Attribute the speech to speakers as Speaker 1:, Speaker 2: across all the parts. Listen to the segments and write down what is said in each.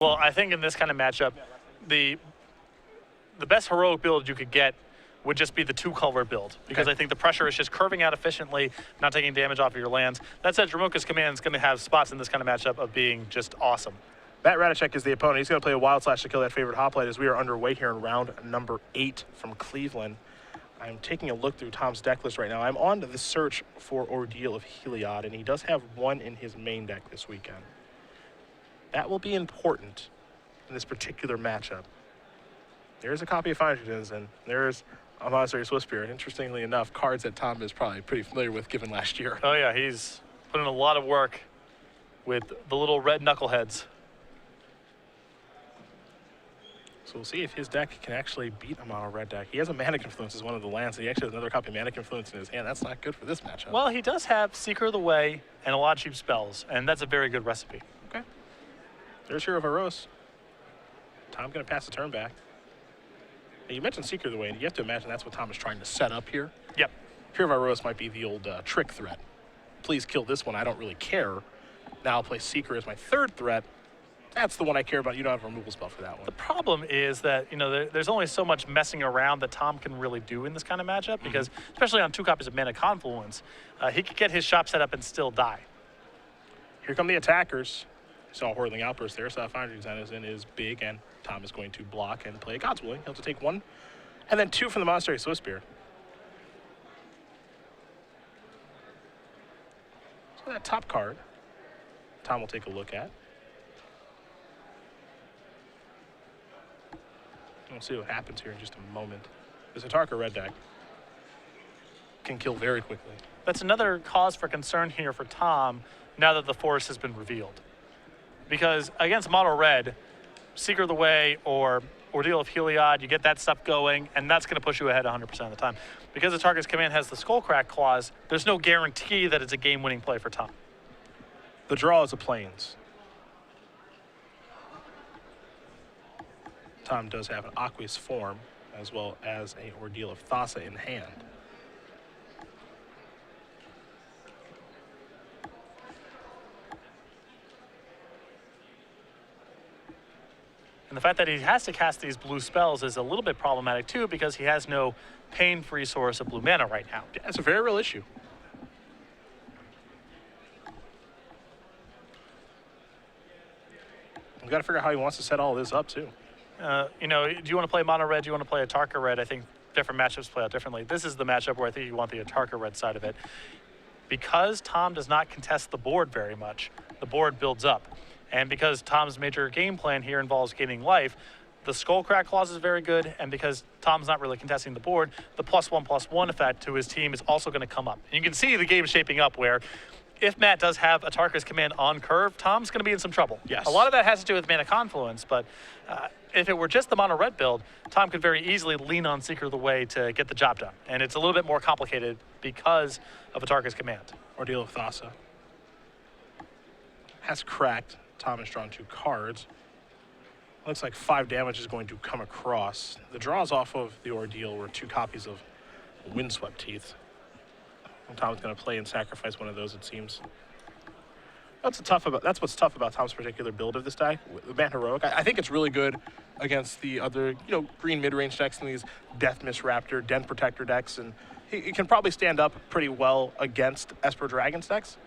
Speaker 1: Well, I think in this kind of matchup, the best heroic build you could get would just be the 2-color build, because I think the pressure is just curving out efficiently, not taking damage off of your lands. That said, Dromoka's Command is going to have spots in this kind of matchup of being just awesome.
Speaker 2: Matt Ratajczak is the opponent. He's going to play a Wild Slash to kill that favorite hoplite as we are underway here in round number 8 from Cleveland. I'm taking a look through Tom's deck list right now. I'm on the search for Ordeal of Heliod, and he does have one in his main deck this weekend. That will be important in this particular matchup. There's a copy of Findings, and there's a Monastery Swift Spirit. Interestingly enough, cards that Tom is probably pretty familiar with given last year.
Speaker 1: Oh yeah, he's put in a lot of work with the little red knuckleheads.
Speaker 2: So we'll see if his deck can actually beat a mono red deck. He has a Mana Confluence as one of the lands, and he actually has another copy of Mana Confluence in his hand. That's not good for this matchup.
Speaker 1: Well, he does have Seeker of the Way and a lot of cheap spells, and that's a very good recipe.
Speaker 2: Okay. There's Hero of Aros. Tom going to pass the turn back. Now, you mentioned Seeker of the Way, and you have to imagine that's what Tom is trying to set up here.
Speaker 1: Yep.
Speaker 2: Hero of Aros might be the old trick threat. Please kill this one. I don't really care. Now I'll play Seeker as my third threat. That's the one I care about. You don't have a removal spell for that one.
Speaker 1: The problem is that, you know, there's only so much messing around that Tom can really do in this kind of matchup, because especially on 2 copies of Mana Confluence, he could get his shop set up and still die.
Speaker 2: Here come the attackers. You saw a Whirling Outburst there, so that Foundry Design is big, and Tom is going to block and play God's Willing. He'll have to take 1, and then 2 from the Monastery Swift Spirit. So that top card, Tom will take a look at. We'll see what happens here in just a moment. This Atarka red deck can kill very quickly.
Speaker 1: That's another cause for concern here for Tom now that the forest has been revealed. Because against mono red, Seeker of the Way or Ordeal of Heliod, you get that stuff going, and that's going to push you ahead 100% of the time. Because Atarka's Command has the Skullcrack clause, there's no guarantee that it's a game-winning play for Tom.
Speaker 2: The draw is a Plains. Tom does have an Aqueous Form, as well as a Ordeal of Thassa in hand.
Speaker 1: And the fact that he has to cast these blue spells is a little bit problematic too, because he has no pain-free source of blue mana right now.
Speaker 2: Yeah, it's a very real issue. We've got to figure out how he wants to set all this up too.
Speaker 1: You know, do you want to play mono red? Do you want to play Atarka red? I think different matchups play out differently. This is the matchup where I think you want the Atarka red side of it. Because Tom does not contest the board very much, the board builds up. And because Tom's major game plan here involves gaining life, the Skullcrack clause is very good, and because Tom's not really contesting the board, the +1/+1 effect to his team is also going to come up. And you can see the game shaping up where if Matt does have Atarka's Command on curve, Tom's going to be in some trouble.
Speaker 2: Yes.
Speaker 1: A lot of that has to do with Mana Confluence, but if it were just the mono red build, Tom could very easily lean on Seeker of the Way to get the job done. And it's a little bit more complicated because of Atarka's Command.
Speaker 2: Ordeal of Thassa has cracked. Tom has drawn 2 cards. Looks like 5 damage is going to come across. The draws off of the Ordeal were 2 copies of Windswept Teeth. And Tom's going to play and sacrifice one of those, it seems. That's what's tough about Tom's particular build of this deck. With Man Heroic, I think it's really good against the other, green mid-range decks and these Death Mist Raptor, Den Protector decks, and he can probably stand up pretty well against Esper Dragons decks.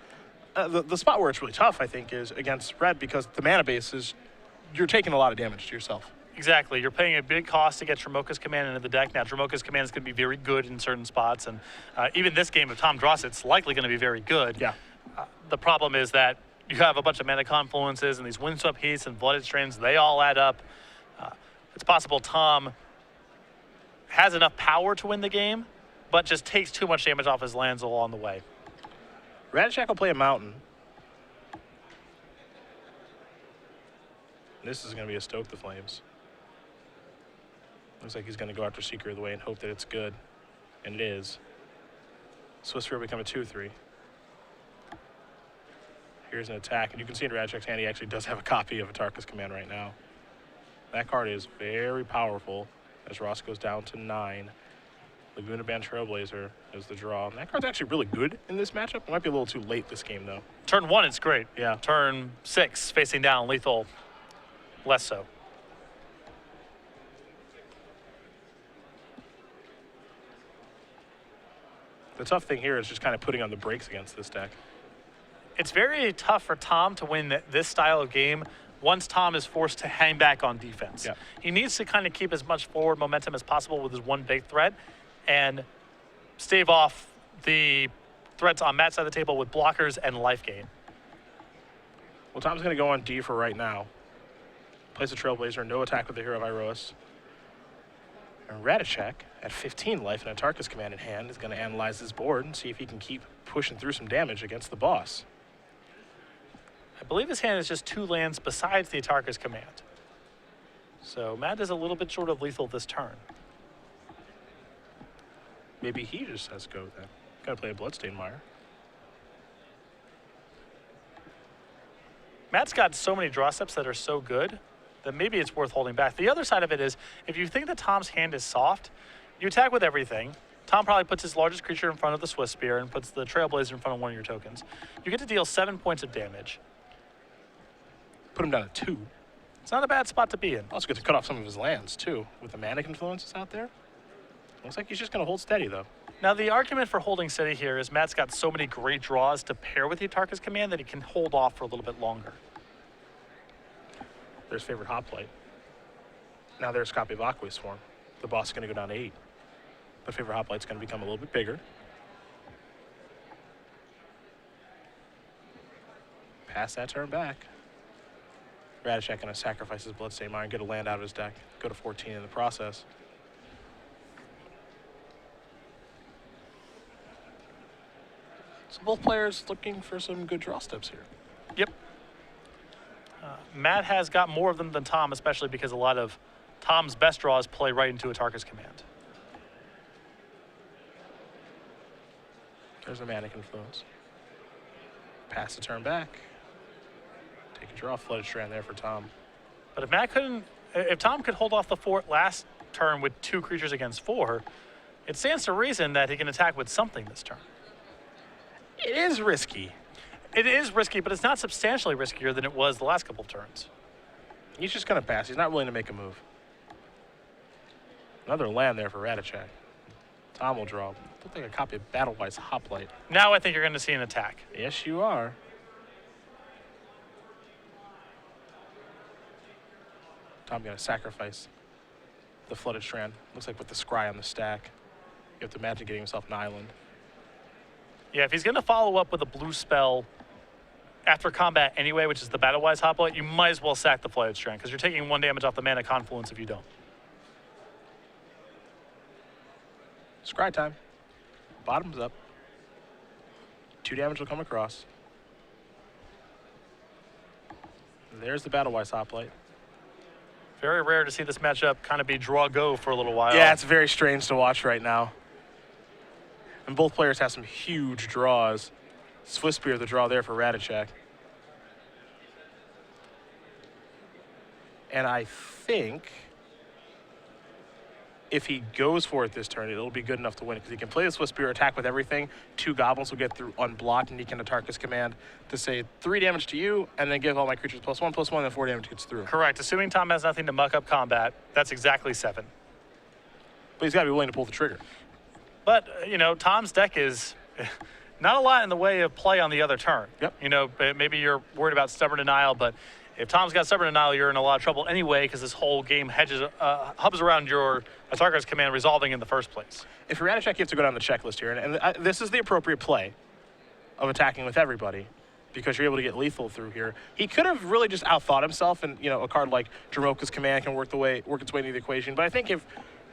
Speaker 2: The spot where it's really tough, I think, is against Red, because the mana base is, you're taking a lot of damage to yourself.
Speaker 1: Exactly. You're paying a big cost to get Dromoka's Command into the deck. Now, Dromoka's Command is going to be very good in certain spots, and even this game, if Tom draws it, it's likely going to be very good.
Speaker 2: Yeah.
Speaker 1: The problem is that you have a bunch of Mana Confluences and these Windswept Heats and Blooded Strains. They all add up. It's possible Tom has enough power to win the game, but just takes too much damage off his lands along the way.
Speaker 2: Ratajczak will play a Mountain. This is going to be a Stoke the Flames. Looks like he's going to go after Seeker of the Way and hope that it's good. And it is. Swift Spirit will become a 2/3. Here's an attack, and you can see in Ratajczak's hand he actually does have a copy of Atarka's Command right now. That card is very powerful as Ross goes down to 9. Laguna Band Trailblazer is the draw. And that card's actually really good in this matchup. It might be a little too late this game, though.
Speaker 1: Turn 1, it's great.
Speaker 2: Yeah.
Speaker 1: Turn 6, facing down, lethal. less so.
Speaker 2: The tough thing here is just kind of putting on the brakes against this deck.
Speaker 1: It's very tough for Tom to win this style of game once Tom is forced to hang back on defense.
Speaker 2: Yeah.
Speaker 1: He needs to kind of keep as much forward momentum as possible with his one big threat and stave off the threats on Matt's side of the table with blockers and life gain.
Speaker 2: Well, Tom's going to go on D for right now. Plays a Trailblazer, no attack with the Hero of Iroas. And Ratajczak, at 15 life and a Tarkus command in hand, is going to analyze his board and see if he can keep pushing through some damage against the boss.
Speaker 1: I believe his hand is just 2 lands besides the Atarka's command. So Matt is a little bit short of lethal this turn.
Speaker 2: Maybe he just has to go then. Got to play a Bloodstained Mire.
Speaker 1: Matt's got so many draw steps that are so good that maybe it's worth holding back. The other side of it is, if you think that Tom's hand is soft, you attack with everything. Tom probably puts his largest creature in front of the Swiss Spear and puts the Trailblazer in front of one of your tokens. You get to deal 7 points of damage.
Speaker 2: Put him down at 2.
Speaker 1: It's not a bad spot to be in.
Speaker 2: Also get to cut off some of his lands, too, with the Manic influences out there. Looks like he's just going to hold steady, though.
Speaker 1: Now, the argument for holding steady here is Matt's got so many great draws to pair with the Atarka's command that he can hold off for a little bit longer.
Speaker 2: There's favorite Hoplite. Now there's a copy of Aqua's Swarm. The boss is going to go down to 8. But favorite Hoplite's going to become a little bit bigger. Pass that turn back. Ratajczak going to sacrifice his Bloodstained Mire and get a land out of his deck. Go to 14 in the process. So both players looking for some good draw steps here.
Speaker 1: Yep. Matt has got more of them than Tom, especially because a lot of Tom's best draws play right into Atarka's command.
Speaker 2: There's a Manic influence. Pass the turn back. Take a draw, Flooded Strand there for Tom.
Speaker 1: But if Tom could hold off the fort last turn with 2 creatures against 4, it stands to reason that he can attack with something this turn.
Speaker 2: It is risky.
Speaker 1: It is risky, but it's not substantially riskier than it was the last couple of turns.
Speaker 2: He's just going to pass. He's not willing to make a move. Another land there for Ratajczak. Tom will draw. Looks like a copy of Battlewise Hoplite.
Speaker 1: Now I think you're going to see an attack.
Speaker 2: Yes, you are. Tom going to sacrifice the Flooded Strand. Looks like with the Scry on the stack. You have to imagine getting himself an island.
Speaker 1: Yeah, if he's going to follow up with a blue spell after combat anyway, which is the Battlewise Hoplite, you might as well sack the Flooded Strand because you're taking 1 damage off the Mana Confluence if you don't.
Speaker 2: Scry time. Bottoms up. 2 damage will come across. There's the Battlewise Hoplite.
Speaker 1: Very rare to see this matchup kind of be draw-go for a little while.
Speaker 2: Yeah, it's very strange to watch right now. And both players have some huge draws. Swiss Spear, the draw there for Ratajczak. And I think if he goes for it this turn, it'll be good enough to win because he can play the Swiss Spear, attack with everything. 2 goblins will get through unblocked, and he can Atarka's command to say 3 damage to you, and then give all my creatures +1/+1, then 4 damage gets through.
Speaker 1: Correct. Assuming Tom has nothing to muck up combat, that's exactly 7.
Speaker 2: But he's got to be willing to pull the trigger.
Speaker 1: But, you know, Tom's deck is not a lot in the way of play on the other turn.
Speaker 2: Yep.
Speaker 1: You know, maybe you're worried about Stubborn Denial, but if Tom's got Stubborn Denial, you're in a lot of trouble anyway because this whole game hubs around your Atarka's command resolving in the first place.
Speaker 2: If you're Ratajczak, you have to go down the checklist here. And this is the appropriate play of attacking with everybody because you're able to get lethal through here. He could have really just outthought himself, and, you know, a card like Dromoka's command can work its way into the equation. But I think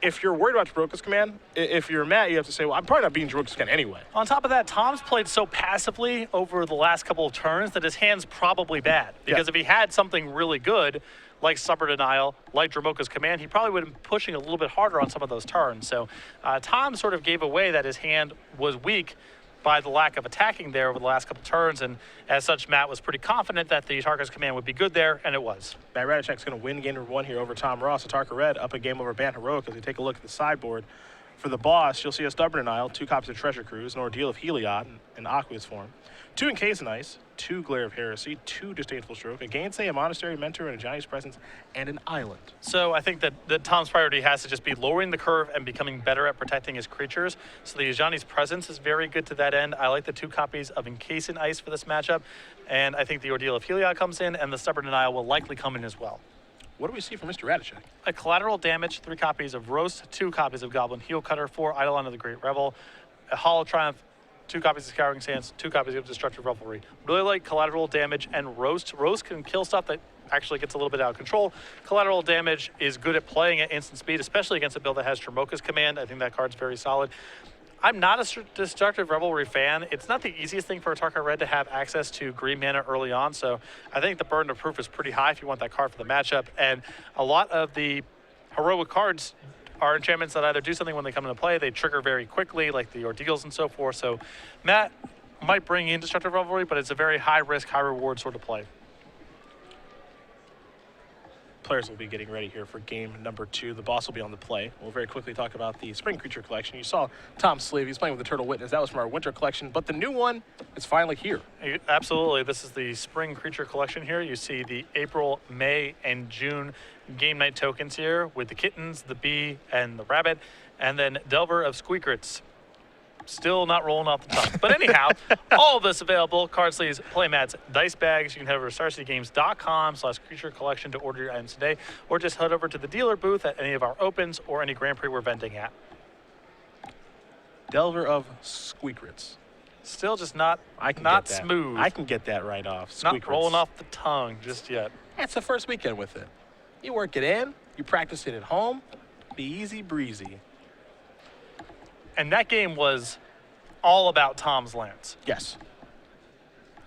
Speaker 2: if you're worried about Dromoka's command, if you're Matt, you have to say, well, I'm probably not beating Dromoka's command anyway.
Speaker 1: On top of that, Tom's played so passively over the last couple of turns that his hand's probably bad. Because if he had something really good, like Stubborn Denial, like Dromoka's command, he probably would have been pushing a little bit harder on some of those turns. So Tom sort of gave away that his hand was weak by the lack of attacking there over the last couple turns, and as such, Matt was pretty confident that the Atarka's command would be good there, and it was.
Speaker 2: Matt Ratajczak's going to win game number 1 here over Tom Ross. Atarka Red up a game over Ban Heroic. As we take a look at the sideboard, for the boss, you'll see a Stubborn Denial, 2 copies of Treasure Cruise, an Ordeal of Heliod in Aqua's form, 2 Encase and Ice, 2 Glare of Heresy, 2 Disdainful Stroke, a Gainsay, a Monastery Mentor, and a Johnny's Presence, and an Island.
Speaker 1: So I think that Tom's priority has to just be lowering the curve and becoming better at protecting his creatures. So the Ajani's Presence is very good to that end. I like the 2 copies of Encase and Ice for this matchup, and I think the Ordeal of Heliod comes in, and the Stubborn Denial will likely come in as well.
Speaker 2: What do we see from Mr. Ratajczak?
Speaker 1: A Collateral Damage, 3 copies of Roast, 2 copies of Goblin Heel Cutter, 4 Eidolon of the Great Revel, a Hollow Triumph, 2 copies of Scouring Sands, 2 copies of Destructive Revelry. Really like Collateral Damage and Roast. Roast can kill stuff that actually gets a little bit out of control. Collateral Damage is good at playing at instant speed, especially against a build that has Dromoka's Command. I think that card's very solid. I'm not a Destructive Revelry fan. It's not the easiest thing for a Tarka Red to have access to green mana early on, so I think the burden of proof is pretty high if you want that card for the matchup. And a lot of the heroic cards are enchantments that either do something when they come into play, they trigger very quickly, like the Ordeals and so forth. So Matt might bring in Destructive Revelry, but it's a very high risk, high reward sort of play.
Speaker 2: Players will be getting ready here for game number 2. The boss will be on the play. We'll very quickly talk about the Spring Creature Collection. You saw Tom Slave. He's playing with the Turtle Witness. That was from our Winter Collection, but the new one is finally here.
Speaker 1: Absolutely. This is the Spring Creature Collection here. You see the April, May, and June game night tokens here with the kittens, the bee, and the rabbit, and then Delver of Squeakrits. Still not rolling off the tongue. But anyhow, all of this available, card sleeves, playmats, dice bags. You can head over to StarCityGames.com/creature collection to order your items today, or just head over to the dealer booth at any of our opens or any Grand Prix we're vending at.
Speaker 2: Delver of Squeakrits.
Speaker 1: Still just not smooth.
Speaker 2: I can get that right off.
Speaker 1: Not rolling off the tongue just yet.
Speaker 2: That's the first weekend with it. You work it in, you practice it at home, be easy breezy.
Speaker 1: And that game was all about Tom's lands.
Speaker 2: Yes.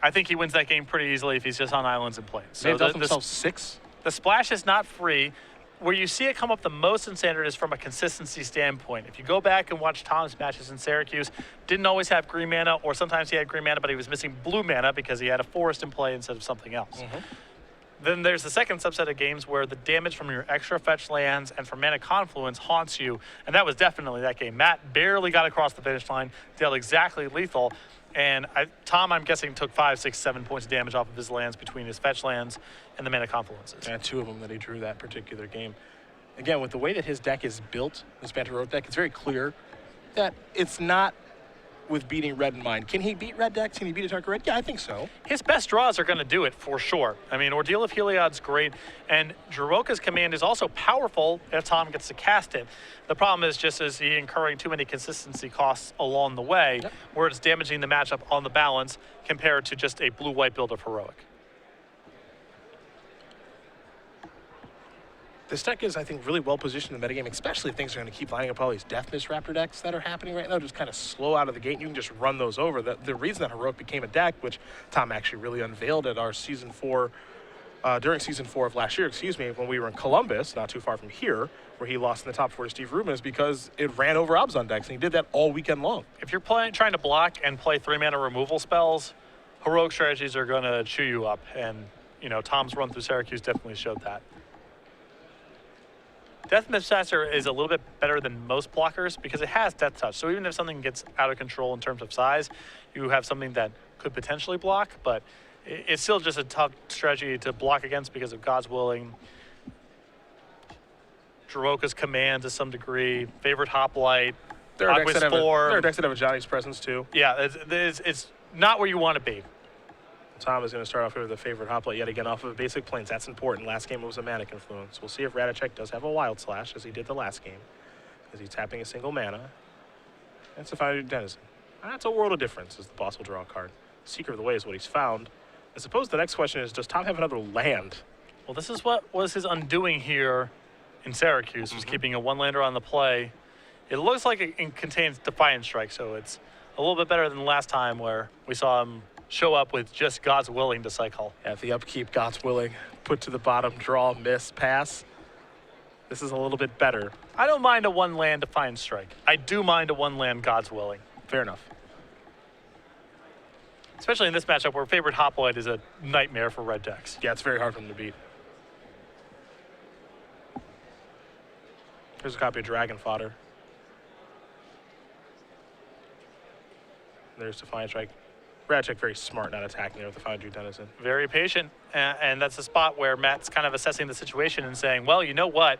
Speaker 1: I think he wins that game pretty easily if he's just on islands and plains.
Speaker 2: So they've himself 6.
Speaker 1: The splash is not free. Where you see it come up the most in Standard is from a consistency standpoint. If you go back and watch Tom's matches in Syracuse, didn't always have green mana, or sometimes he had green mana, but he was missing blue mana because he had a forest in play instead of something else.
Speaker 2: Mm-hmm.
Speaker 1: Then there's the second subset of games where the damage from your extra fetch lands and from Mana Confluence haunts you, and that was definitely that game. Matt barely got across the finish line, dealt exactly lethal, and Tom, I'm guessing, took 5, 6, 7 points of damage off of his lands between his fetch lands and the Mana Confluences.
Speaker 2: And 2 of them that he drew that particular game. Again, with the way that his deck is built, his Banter Road deck, it's very clear that it's not with beating red in mind. Can he beat red decks? Can he beat a Tarka Red? Yeah, I think so.
Speaker 1: His best draws are going to do it for sure. I mean, Ordeal of Heliod's great, and Dromoka's Command is also powerful if Tom gets to cast it. The problem is just is he incurring too many consistency costs along the way, where it's damaging the matchup on the balance compared to just a blue-white build of Heroic.
Speaker 2: This deck is, I think, really well positioned in the metagame, especially if things are going to keep lining up all these Death Mist Raptor decks that are happening right now, just kind of slow out of the gate, and you can just run those over. The reason that Heroic became a deck, which Tom actually really unveiled at our Season 4, during Season 4 of last year, when we were in Columbus, not too far from here, where he lost in the top 4 to Steve Rubin, is because it ran over Abzan decks, and he did that all weekend long.
Speaker 1: If you're trying to block and play 3-mana removal spells, Heroic strategies are going to chew you up, and Tom's run through Syracuse definitely showed that. Death Mist Master is a little bit better than most blockers because it has Death Touch. So even if something gets out of control in terms of size, you have something that could potentially block, but it's still just a tough strategy to block against because of God's Willing, Dromoka's Command to some degree, Favorite Hoplite,
Speaker 2: There are decks that have a Johnny's Presence too.
Speaker 1: Yeah, it's not where you want to be.
Speaker 2: Tom is going to start off here with a Favorite Hoplite yet again off of Basic Plains. That's important. Last game it was a Mana Confluence. We'll see if Ratajczak does have a Wild Slash, as he did the last game, as he's tapping a single mana. That's a Foundry Denizen. That's a world of difference, as the boss will draw a card. Secret of the Way is what he's found. I suppose the next question is, does Tom have another land?
Speaker 1: Well, this is what was his undoing here in Syracuse, was keeping a one-lander on the play. It looks like it contains Defiant Strike, so it's a little bit better than last time where we saw him show up with just God's Willing to cycle.
Speaker 2: Yeah, the upkeep, God's Willing, put to the bottom, draw, miss, pass. This is a little bit better.
Speaker 1: I don't mind a one-land Defiant Strike. I do mind a one-land God's Willing.
Speaker 2: Fair enough.
Speaker 1: Especially in this matchup where Favorite Hoplite is a nightmare for red decks.
Speaker 2: Yeah, it's very hard for him to beat. Here's a copy of Dragon Fodder. There's Defiant Strike. Ratajczak very smart not attacking there with the Foundry Denizen.
Speaker 1: Very patient, and that's a spot where Matt's kind of assessing the situation and saying, well, you know what?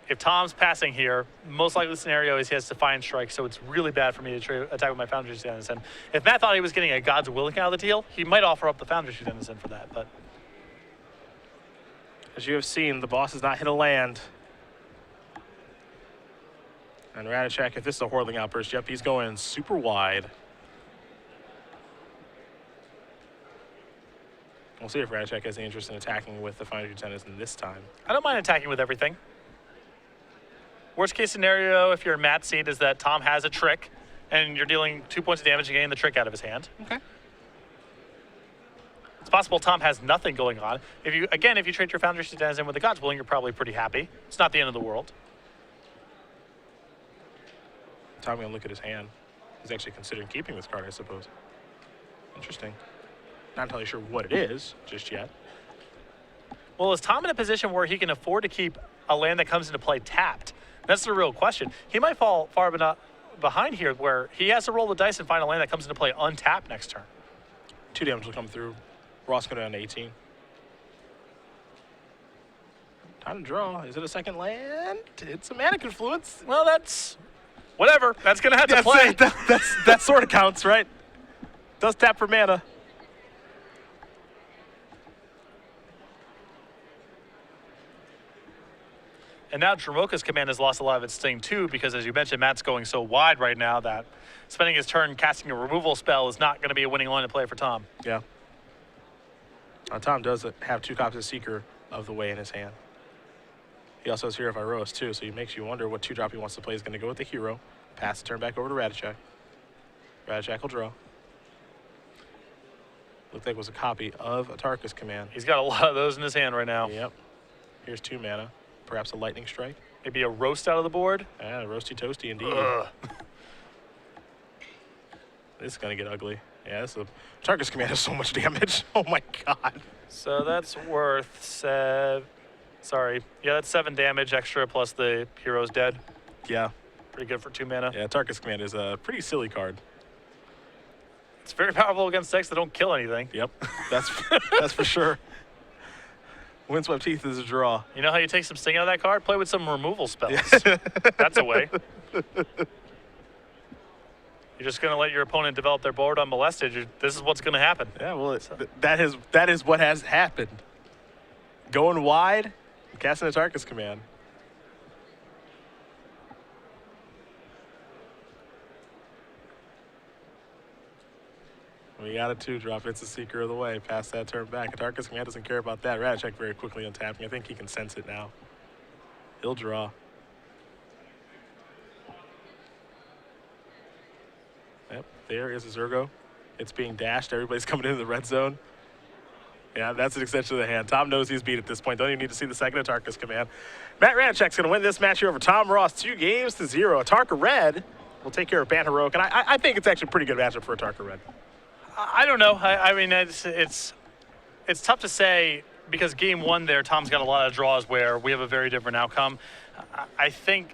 Speaker 1: If Tom's passing here, most likely scenario is he has Defiant Strike, so it's really bad for me to attack with my Foundry Denizen. If Matt thought he was getting a God's Willing out of the deal, he might offer up the Foundry Denizen for that, but...
Speaker 2: As you have seen, the boss has not hit a land. And Ratajczak, if this is a Hordeling Outburst, yep, he's going super wide. We'll see if Ratajczak has any interest in attacking with the Foundry Denizen this time.
Speaker 1: I don't mind attacking with everything. Worst case scenario, if you're in Matt's seat, is that Tom has a trick, and you're dealing 2 points of damage and getting the trick out of his hand.
Speaker 2: Okay.
Speaker 1: It's possible Tom has nothing going on. If you trade your Foundry Denizen with the God's Willing, you're probably pretty happy. It's not the end of the world.
Speaker 2: Tom gonna look at his hand. He's actually considering keeping this card, I suppose. Interesting. Not entirely sure what it is just yet.
Speaker 1: Well, is Tom in a position where he can afford to keep a land that comes into play tapped? That's the real question. He might fall far behind here where he has to roll the dice and find a land that comes into play untapped next turn.
Speaker 2: 2 damage will come through. Ross going down to 18. Time to draw. Is it a second land? It's a Mana Confluence.
Speaker 1: Well, that's whatever. That's going to have to play.
Speaker 2: That sort of counts, right? Does tap for mana.
Speaker 1: And now Dromoka's command has lost a lot of its sting too, because as you mentioned, Matt's going so wide right now that spending his turn casting a removal spell is not going to be a winning line to play for Tom.
Speaker 2: Yeah. Tom does have 2 copies of Seeker of the Way in his hand. He also has Hero of Iroas too, so it makes you wonder what 2-drop he wants to play. He's going to go with the Hero, pass the turn back over to Ratajczak. Ratajczak will draw. Looked like it was a copy of Atarka's command.
Speaker 1: He's got a lot of those in his hand right now.
Speaker 2: Yep. Here's 2 mana. Perhaps a Lightning Strike.
Speaker 1: Maybe a roast out of the board.
Speaker 2: Yeah, roasty toasty indeed. This is going to get ugly. Yeah, Atarka's command has so much damage. Oh my god.
Speaker 1: So that's worth that's 7 damage extra plus the hero's dead.
Speaker 2: Yeah.
Speaker 1: Pretty good for 2 mana.
Speaker 2: Yeah, Atarka's command is a pretty silly card.
Speaker 1: It's very powerful against decks that don't kill anything.
Speaker 2: Yep, that's for sure. Windswept Teeth is a draw.
Speaker 1: You know how you take some sting out of that card? Play with some removal spells. That's a way. You're just going to let your opponent develop their board unmolested. This is what's going to happen.
Speaker 2: Yeah, well, that is what has happened. Going wide, casting Atarka's command. We got a 2-drop. It's a Seeker of the Way. Pass that turn back. Atarka's command doesn't care about that. Ratajczak very quickly untapping. I think he can sense it now. He'll draw. Yep, there is a Zergo. It's being dashed. Everybody's coming into the red zone. Yeah, that's an extension of the hand. Tom knows he's beat at this point. Don't even need to see the second Atarka's command. Matt Ratajczak's going to win this match here over Tom Ross, 2-0. Atarka Red will take care of Ban Heroic, and I think it's actually a pretty good matchup for Atarka Red.
Speaker 1: I don't know. I mean, it's tough to say because game 1 there, Tom's got a lot of draws where we have a very different outcome. I think